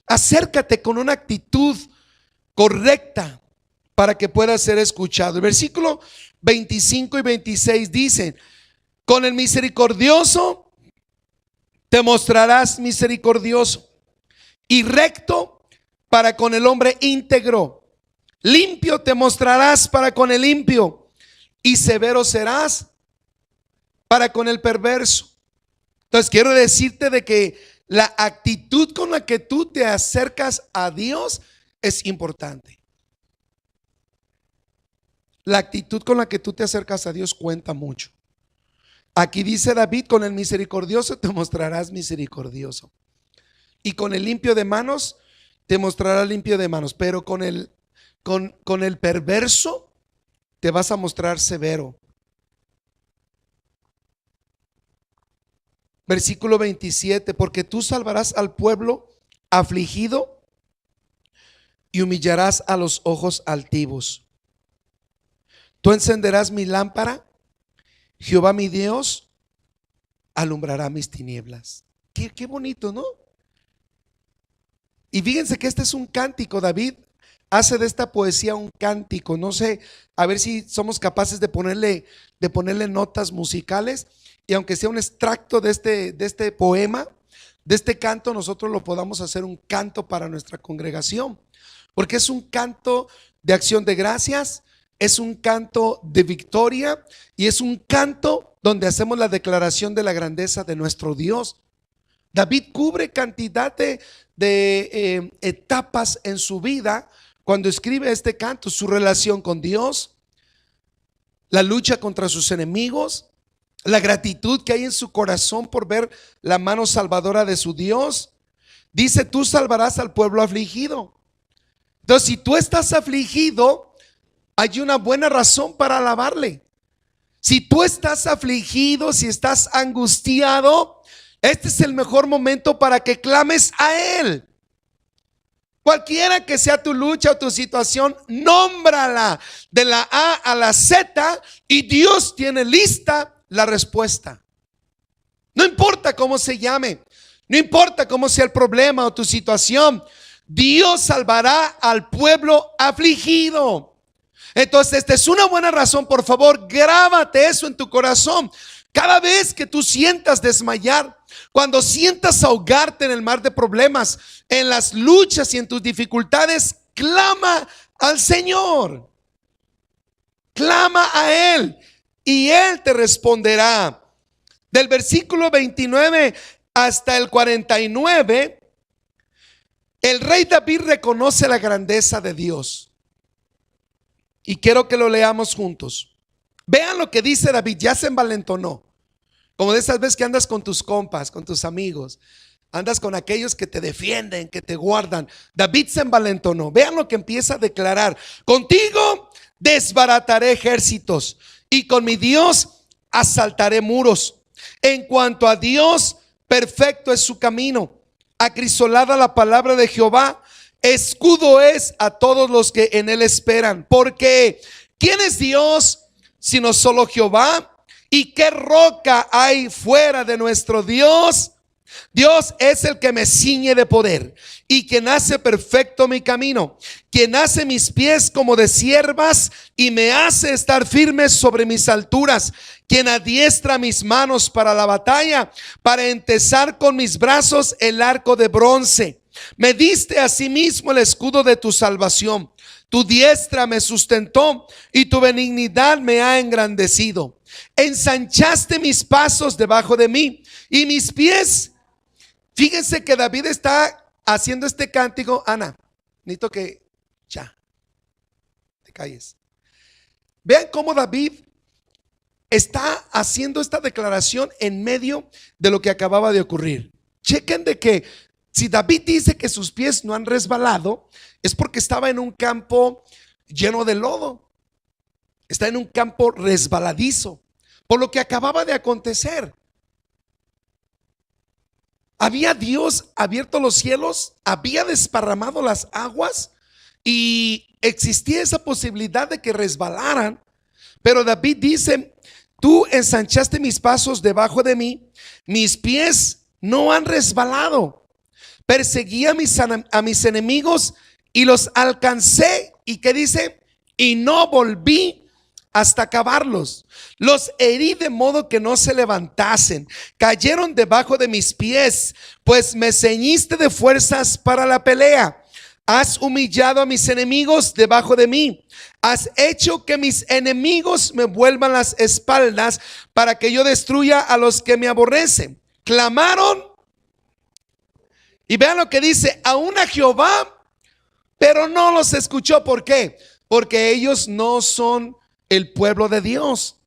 Acércate con una actitud correcta para que pueda ser escuchado. El versículo 25 y 26 dicen: con el misericordioso te mostrarás misericordioso y recto para con el hombre íntegro. Limpio te mostrarás para con el limpio y severo serás para con el perverso. Entonces quiero decirte de que la actitud con la que tú te acercas a Dios es importante. La actitud con la que tú te acercas a Dios cuenta mucho. Aquí dice David: con el misericordioso te mostrarás misericordioso y con el limpio de manos te mostrarás limpio de manos, pero con el perverso te vas a mostrar severo. Versículo 27: porque tú salvarás al pueblo afligido y humillarás a los ojos altivos. Tú encenderás mi lámpara, Jehová mi Dios alumbrará mis tinieblas. Qué bonito, ¿no? Y fíjense que este es un cántico. David hace de esta poesía un cántico. No sé, a ver si somos capaces de ponerle notas musicales, y aunque sea un extracto de este poema, de este canto, nosotros lo podamos hacer un canto para nuestra congregación, porque es un canto de acción de gracias, es un canto de victoria y es un canto donde hacemos la declaración de la grandeza de nuestro Dios. David cubre cantidad de etapas en su vida cuando escribe este canto: su relación con Dios, la lucha contra sus enemigos, la gratitud que hay en su corazón por ver la mano salvadora de su Dios. Dice: tú salvarás al pueblo afligido. Entonces, si tú estás afligido, hay una buena razón para alabarle. Si tú estás afligido, si estás angustiado, este es el mejor momento para que clames a Él. Cualquiera que sea tu lucha o tu situación, nómbrala de la A a la Z y Dios tiene lista la respuesta. No importa cómo se llame, no importa cómo sea el problema o tu situación, Dios salvará al pueblo afligido. Entonces, esta es una buena razón. Por favor, grábate eso en tu corazón. Cada vez que tú sientas desmayar, cuando sientas ahogarte en el mar de problemas, en las luchas y en tus dificultades, clama al Señor. Clama a Él y Él te responderá. Del versículo 29 hasta el 49, el rey David reconoce la grandeza de Dios. Y quiero que lo leamos juntos. Vean lo que dice David. Ya se envalentonó. Como de esas veces que andas con tus compas, con tus amigos, andas con aquellos que te defienden, que te guardan. David se envalentonó. Vean lo que empieza a declarar: contigo desbarataré ejércitos y con mi Dios asaltaré muros. En cuanto a Dios, perfecto es su camino, acrisolada la palabra de Jehová, escudo es a todos los que en él esperan. Porque ¿quién es Dios sino solo Jehová? ¿Y qué roca hay fuera de nuestro Dios? Dios es el que me ciñe de poder y quien hace perfecto mi camino, quien hace mis pies como de ciervas y me hace estar firmes sobre mis alturas, quien adiestra mis manos para la batalla, para entesar con mis brazos el arco de bronce. Me diste asimismo el escudo de tu salvación. Tu diestra me sustentó y tu benignidad me ha engrandecido. Ensanchaste mis pasos debajo de mí y mis pies. Fíjense que David está haciendo este cántico. Ana, necesito que ya te calles. Vean cómo David está haciendo esta declaración en medio de lo que acababa de ocurrir. Chequen de que si David dice que sus pies no han resbalado, es porque estaba en un campo lleno de lodo. Está en un campo resbaladizo por lo que acababa de acontecer. Había Dios abierto los cielos, había desparramado las aguas y existía esa posibilidad de que resbalaran. Pero David dice: tú ensanchaste mis pasos debajo de mí, mis pies no han resbalado. Perseguí a mis enemigos y los alcancé. ¿Y qué dice? Y no volví hasta acabarlos. Los herí de modo que no se levantasen. Cayeron debajo de mis pies, pues me ceñiste de fuerzas para la pelea. Has humillado a mis enemigos debajo de mí. Has hecho que mis enemigos me vuelvan las espaldas para que yo destruya a los que me aborrecen. Clamaron, y vean lo que dice, aún a Jehová, pero no los escuchó. ¿Por qué? Porque ellos no son el pueblo de Dios.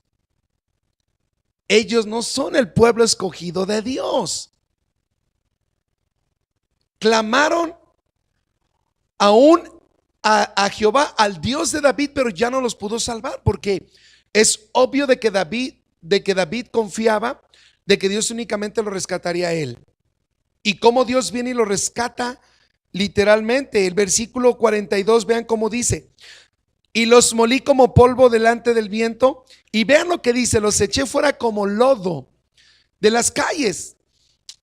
Ellos no son el pueblo escogido de Dios. Clamaron aún a Jehová, al Dios de David, pero ya no los pudo salvar, porque es obvio de que David confiaba de que Dios únicamente lo rescataría a él. Y cómo Dios viene y lo rescata literalmente. El versículo 42, vean cómo dice: y los molí como polvo delante del viento. Y vean lo que dice: los eché fuera como lodo de las calles.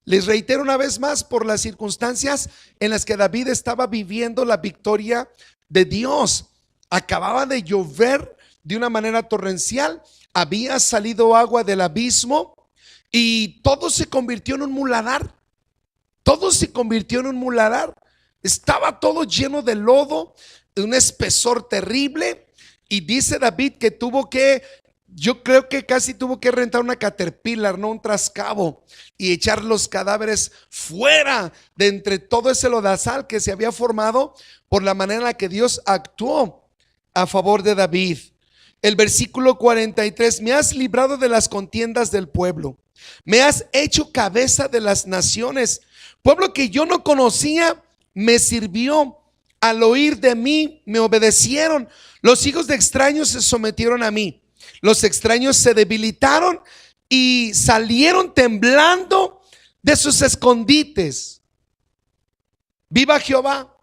Les reitero una vez más, por las circunstancias en las que David estaba viviendo la victoria de Dios. Acababa de llover de una manera torrencial, había salido agua del abismo y todo se convirtió en un muladar. Todo se convirtió en un muladar. Estaba todo lleno de lodo, de un espesor terrible. Y dice David que tuvo que, yo creo que casi tuvo que rentar una Caterpillar, no un trascabo, y echar los cadáveres fuera de entre todo ese lodazal que se había formado por la manera en la que Dios actuó a favor de David. El versículo 43: me has librado de las contiendas del pueblo, me has hecho cabeza de las naciones. Pueblo que yo no conocía me sirvió. Al oír de mí me obedecieron. Los hijos de extraños se sometieron a mí. Los extraños se debilitaron y salieron temblando de sus escondites. Viva Jehová,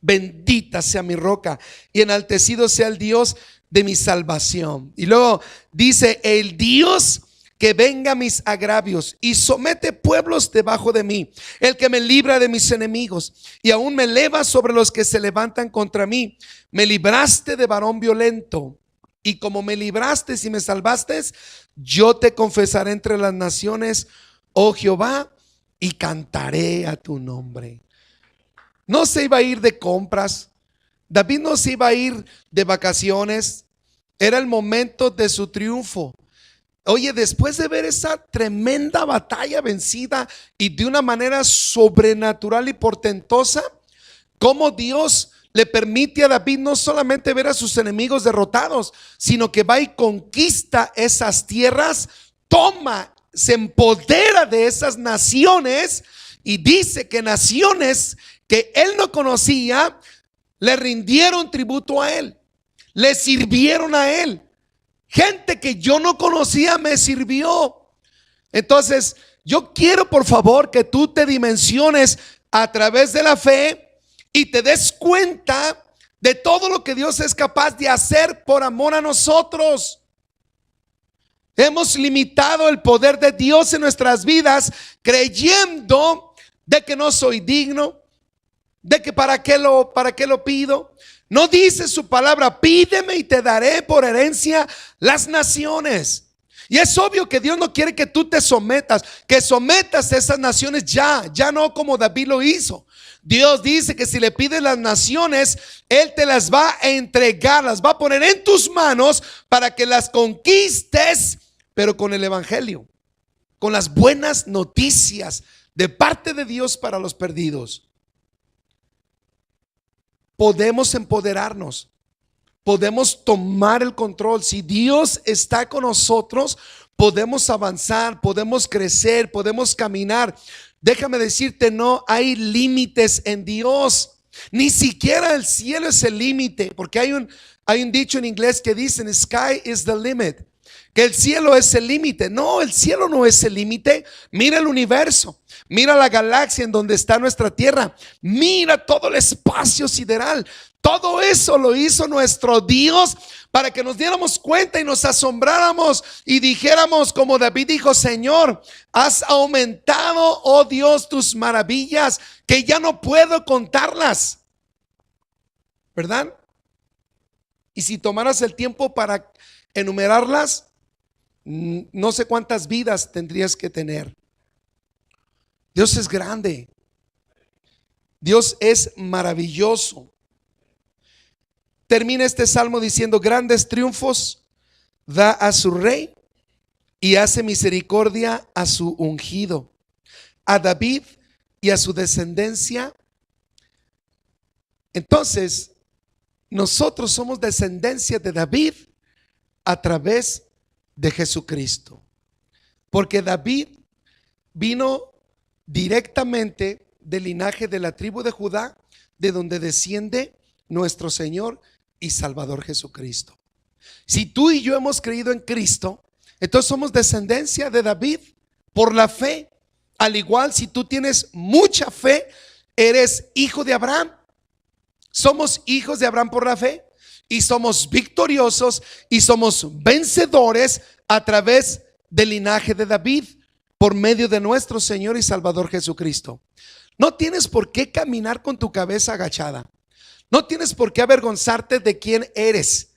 bendita sea mi roca y enaltecido sea el Dios de mi salvación. Y luego dice: el Dios que venga mis agravios y somete pueblos debajo de mí, el que me libra de mis enemigos y aún me eleva sobre los que se levantan contra mí. Me libraste de varón violento, y como me libraste y me salvaste, yo te confesaré entre las naciones, oh Jehová, y cantaré a tu nombre. No se iba a ir de compras, David no se iba a ir de vacaciones, era el momento de su triunfo. Oye, después de ver esa tremenda batalla vencida y de una manera sobrenatural y portentosa, cómo Dios le permite a David no solamente ver a sus enemigos derrotados, sino que va y conquista esas tierras, toma, se empodera de esas naciones, y dice que naciones que él no conocía le rindieron tributo a él, le sirvieron a él. Gente que yo no conocía me sirvió. Entonces yo quiero, por favor, que tú te dimensiones a través de la fe y te des cuenta de todo lo que Dios es capaz de hacer por amor a nosotros. Hemos limitado el poder de Dios en nuestras vidas creyendo de que no soy digno, de que para qué lo pido. No dice su palabra: pídeme y te daré por herencia las naciones. Y es obvio que Dios no quiere que tú te sometas, que sometas a esas naciones ya no como David lo hizo. Dios dice que si le pides las naciones, Él te las va a entregar, las va a poner en tus manos para que las conquistes, pero con el evangelio, con las buenas noticias de parte de Dios para los perdidos. Podemos empoderarnos, podemos tomar el control. Si Dios está con nosotros, podemos avanzar, podemos crecer, podemos caminar. Déjame decirte, no hay límites en Dios. Ni siquiera el cielo es el límite, porque hay un dicho en inglés que dice: sky is the limit. que el cielo es el límite. No, el cielo no es el límite. Mira el universo, mira la galaxia en donde está nuestra tierra, mira todo el espacio sideral. Todo eso lo hizo nuestro Dios para que nos diéramos cuenta y nos asombráramos y dijéramos como David dijo: Señor, has aumentado, oh Dios, tus maravillas, que ya no puedo contarlas, ¿verdad? Y si tomaras el tiempo para enumerarlas, no sé cuántas vidas tendrías que tener. Dios es grande, Dios es maravilloso. Termina este salmo diciendo: grandes triunfos da a su rey y hace misericordia a su ungido, a David y a su descendencia. Entonces, nosotros somos descendencia de David a través de Jesucristo, porque David vino directamente del linaje de la tribu de Judá, de donde desciende nuestro Señor y Salvador Jesucristo. Si tú y yo hemos creído en Cristo, entonces somos descendencia de David por la fe. Al igual, si tú tienes mucha fe, eres hijo de Abraham. Somos hijos de Abraham por la fe y somos victoriosos y somos vencedores a través del linaje de David por medio de nuestro Señor y Salvador Jesucristo. No tienes por qué caminar con tu cabeza agachada. No tienes por qué avergonzarte de quién eres.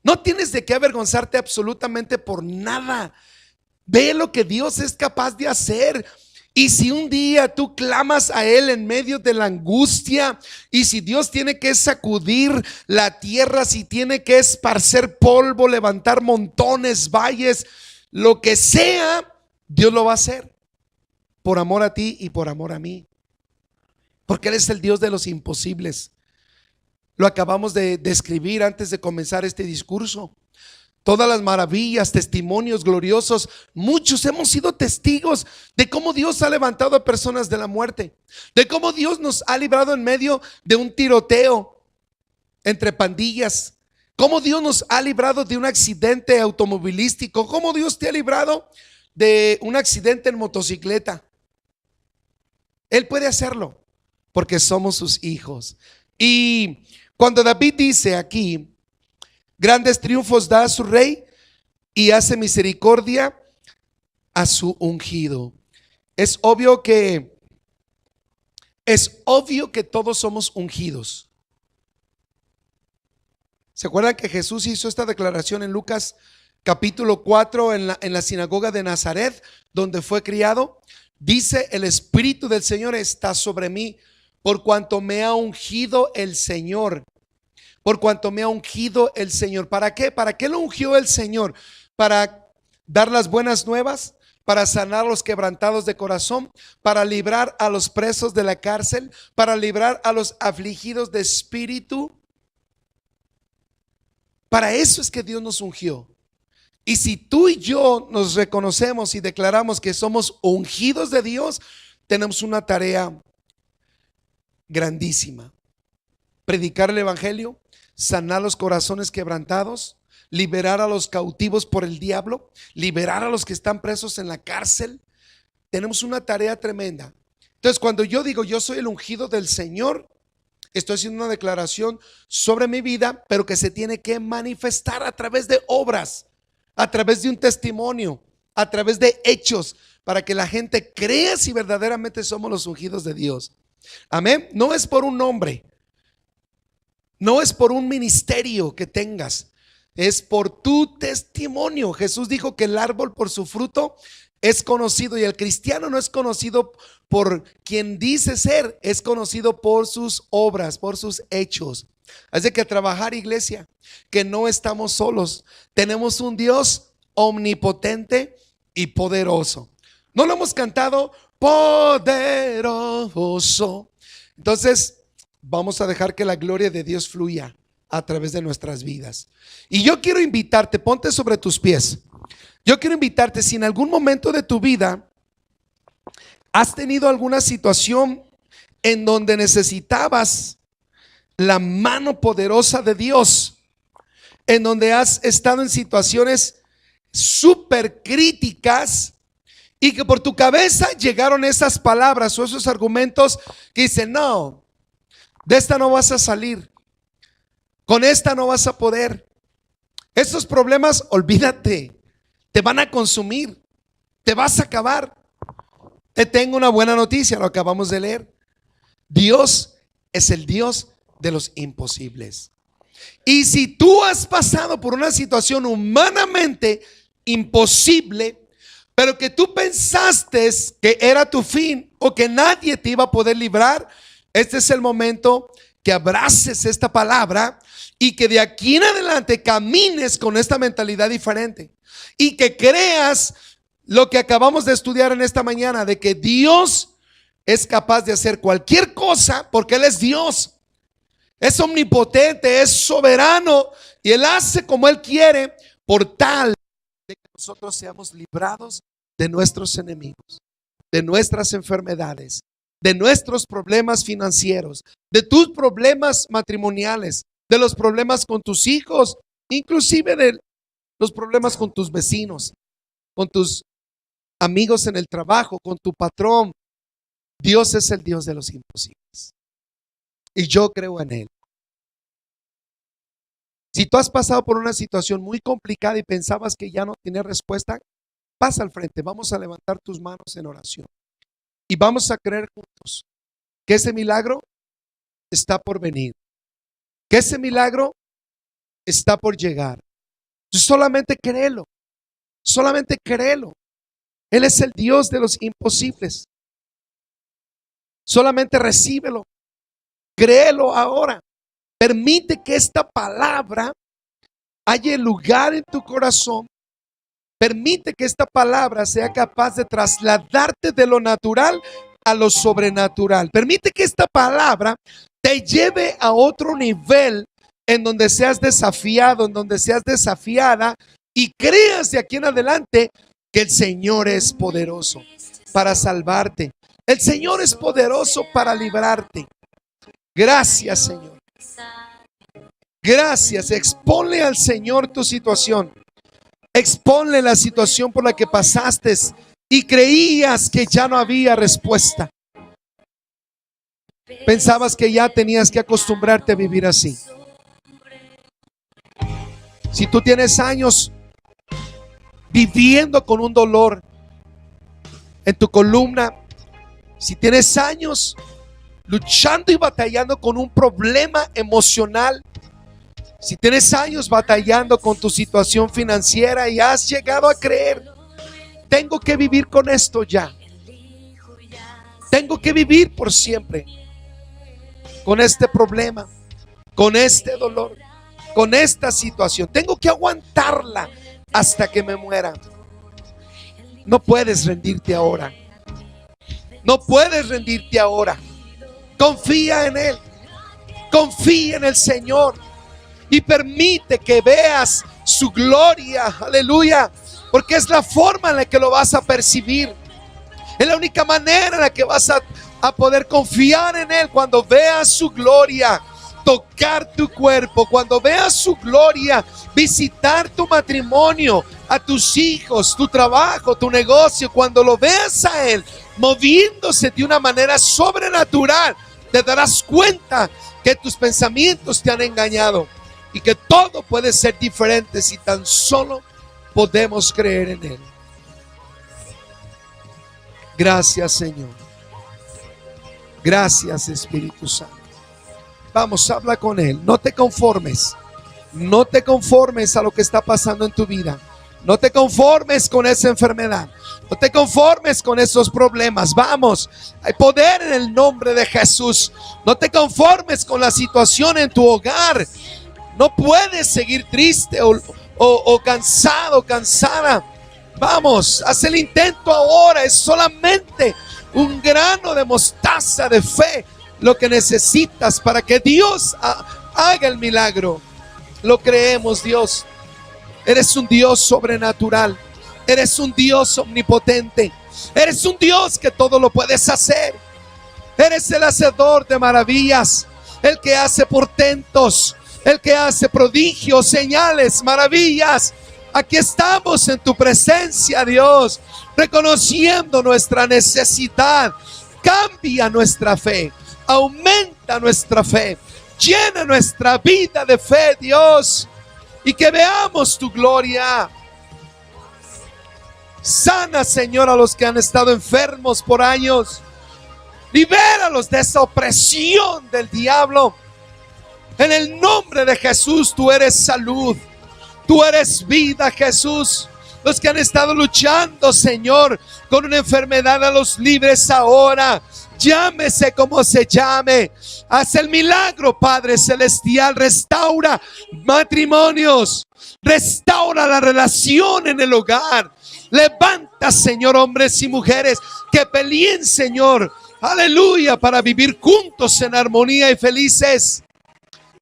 No tienes de qué avergonzarte absolutamente por nada. Ve lo que Dios es capaz de hacer. Y si un día tú clamas a Él en medio de la angustia, y si Dios tiene que sacudir la tierra, si tiene que esparcer polvo, levantar montones, valles, lo que sea, Dios lo va a hacer por amor a ti y por amor a mí, porque Él es el Dios de los imposibles. Lo acabamos de describir antes de comenzar este discurso. Todas las maravillas, testimonios gloriosos. Muchos hemos sido testigos de cómo Dios ha levantado a personas de la muerte, de cómo Dios nos ha librado en medio de un tiroteo entre pandillas, cómo Dios nos ha librado de un accidente automovilístico, cómo Dios te ha librado de un accidente en motocicleta. Él puede hacerlo porque somos sus hijos. Y cuando David dice aquí: grandes triunfos da a su rey y hace misericordia a su ungido, es obvio que todos somos ungidos. ¿Se acuerdan que Jesús hizo esta declaración en Lucas capítulo 4 en la sinagoga de Nazaret, donde fue criado? Dice: el Espíritu del Señor está sobre mí, por cuanto me ha ungido el Señor. Por cuanto me ha ungido el Señor. ¿Para qué? ¿Para qué lo ungió el Señor? Para dar las buenas nuevas, para sanar a los quebrantados de corazón, para librar a los presos de la cárcel, para librar a los afligidos de espíritu. Para eso es que Dios nos ungió. Y si tú y yo nos reconocemos y declaramos que somos ungidos de Dios, tenemos una tarea grandísima: predicar el evangelio, sanar los corazones quebrantados, liberar a los cautivos por el diablo, liberar a los que están presos en la cárcel. Tenemos una tarea tremenda. Entonces, cuando yo digo yo soy el ungido del Señor, estoy haciendo una declaración sobre mi vida, pero que se tiene que manifestar a través de obras, a través de un testimonio, a través de hechos, para que la gente crea si verdaderamente somos los ungidos de Dios. Amén. No es por un nombre, no es por un ministerio que tengas, es por tu testimonio. Jesús dijo que el árbol por su fruto es conocido, y el cristiano no es conocido por quien dice ser, es conocido por sus obras, por sus hechos. Así que a trabajar, iglesia, que no estamos solos. Tenemos un Dios omnipotente y poderoso. ¿No lo hemos cantado? Poderoso. Entonces vamos a dejar que la gloria de Dios fluya a través de nuestras vidas. Y yo quiero invitarte, ponte sobre tus pies. Yo quiero invitarte, si en algún momento de tu vida has tenido alguna situación en donde necesitabas la mano poderosa de Dios, en donde has estado en situaciones súper críticas y que por tu cabeza llegaron esas palabras o esos argumentos que dicen, no, de esta no vas a salir, con esta no vas a poder. Estos problemas, olvídate, te van a consumir, te vas a acabar. Te tengo una buena noticia, lo acabamos de leer. Dios es el Dios de los imposibles. Y si tú has pasado por una situación humanamente imposible, pero que tú pensaste que era tu fin o que nadie te iba a poder librar, este es el momento que abraces esta palabra y que de aquí en adelante camines con esta mentalidad diferente y que creas lo que acabamos de estudiar en esta mañana, de que Dios es capaz de hacer cualquier cosa porque Él es Dios. Es omnipotente, es soberano y Él hace como Él quiere por tal de que nosotros seamos librados de nuestros enemigos, de nuestras enfermedades, de nuestros problemas financieros, de tus problemas matrimoniales, de los problemas con tus hijos, inclusive de los problemas con tus vecinos, con tus amigos en el trabajo, con tu patrón. Dios es el Dios de los imposibles y yo creo en Él. Si tú has pasado por una situación muy complicada y pensabas que ya no tienes respuesta, pasa al frente, vamos a levantar tus manos en oración y vamos a creer juntos que ese milagro está por venir, que ese milagro está por llegar. Solamente créelo, solamente créelo. Él es el Dios de los imposibles. Solamente recíbelo, créelo ahora. Permite que esta palabra haya lugar en tu corazón. Permite que esta palabra sea capaz de trasladarte de lo natural a lo sobrenatural. Permite que esta palabra te lleve a otro nivel en donde seas desafiado, en donde seas desafiada y creas de aquí en adelante que el Señor es poderoso para salvarte. El Señor es poderoso para librarte. Gracias, Señor. Gracias. Exponle al Señor tu situación. Exponle la situación por la que pasaste y creías que ya no había respuesta. Pensabas que ya tenías que acostumbrarte a vivir así. Si tú tienes años viviendo con un dolor en tu columna, si tienes años luchando y batallando con un problema emocional, si tienes años batallando con tu situación financiera y has llegado a creer, tengo que vivir con esto ya, tengo que vivir por siempre con este problema, con este dolor, con esta situación, tengo que aguantarla hasta que me muera. No puedes rendirte ahora. No puedes rendirte ahora. Confía en Él. Confía en el Señor. Y permite que veas su gloria. Aleluya. Porque es la forma en la que lo vas a percibir. Es la única manera en la que vas a poder confiar en Él. Cuando veas su gloria tocar tu cuerpo, cuando veas su gloria visitar tu matrimonio, a tus hijos, tu trabajo, tu negocio, cuando lo veas a Él moviéndose de una manera sobrenatural, te darás cuenta que tus pensamientos te han engañado y que todo puede ser diferente si tan solo podemos creer en Él. Gracias, Señor. Gracias, Espíritu Santo. Vamos, habla con Él. No te conformes. No te conformes a lo que está pasando en tu vida. No te conformes con esa enfermedad. No te conformes con esos problemas. Vamos, hay poder en el nombre de Jesús. No te conformes con la situación en tu hogar. No puedes seguir triste o cansado, cansada. Vamos, haz el intento ahora. Es solamente un grano de mostaza de fe lo que necesitas para que Dios haga el milagro. Lo creemos, Dios. Eres un Dios sobrenatural. Eres un Dios omnipotente. Eres un Dios que todo lo puedes hacer. Eres el hacedor de maravillas, el que hace portentos, el que hace prodigios, señales, maravillas. Aquí estamos en tu presencia, Dios, reconociendo nuestra necesidad. Cambia nuestra fe, aumenta nuestra fe, llena nuestra vida de fe, Dios, y que veamos tu gloria. Sana, Señor, a los que han estado enfermos por años. Libéralos de esa opresión del diablo. En el nombre de Jesús, tú eres salud, tú eres vida, Jesús. Los que han estado luchando, Señor, con una enfermedad, a los libres ahora. Llámese como se llame. Haz el milagro, Padre Celestial. Restaura matrimonios. Restaura la relación en el hogar. Levanta, Señor, hombres y mujeres que peleen, Señor. Aleluya, para vivir juntos en armonía y felices.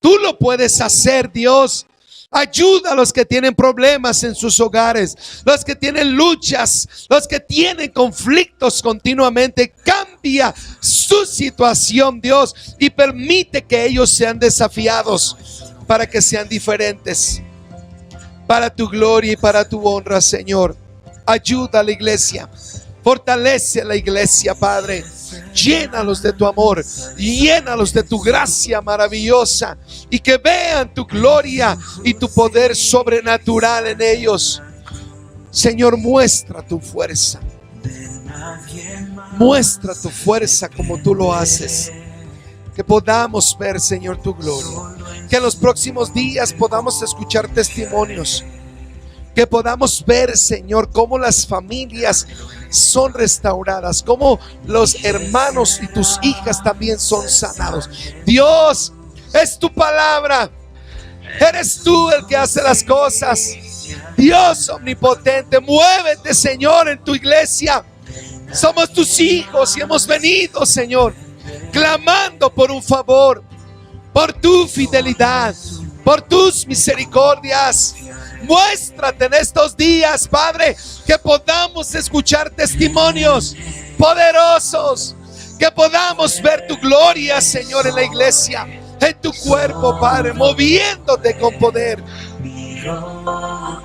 Tú lo puedes hacer, Dios. Ayuda a los que tienen problemas en sus hogares, los que tienen luchas, los que tienen conflictos continuamente. Cambia su situación, Dios, y permite que ellos sean desafiados para que sean diferentes, para tu gloria y para tu honra, Señor. Ayuda a la iglesia, fortalece a la iglesia, Padre. Llénalos de tu amor, llénalos de tu gracia maravillosa, y que vean tu gloria y tu poder sobrenatural en ellos. Señor, muestra tu fuerza. Muestra tu fuerza como tú lo haces. Que podamos ver, Señor, tu gloria. Que en los próximos días podamos escuchar testimonios. Que podamos ver, Señor, cómo las familias son restauradas, cómo los hermanos y tus hijas también son sanados. Dios, es tu palabra. Eres tú el que hace las cosas. Dios omnipotente, muévete, Señor, en tu iglesia. Somos tus hijos y hemos venido, Señor, clamando por un favor, por tu fidelidad, por tus misericordias. Muéstrate en estos días, Padre, que podamos escuchar testimonios poderosos, que podamos ver tu gloria, Señor, en la iglesia, en tu cuerpo, Padre, moviéndote con poder.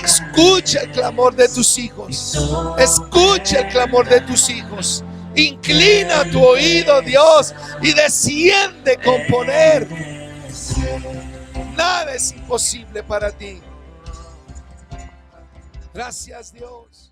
Escucha el clamor de tus hijos, escucha el clamor de tus hijos. Inclina tu oído, Dios, y desciende con poder. Nada es imposible para ti. Gracias, Dios.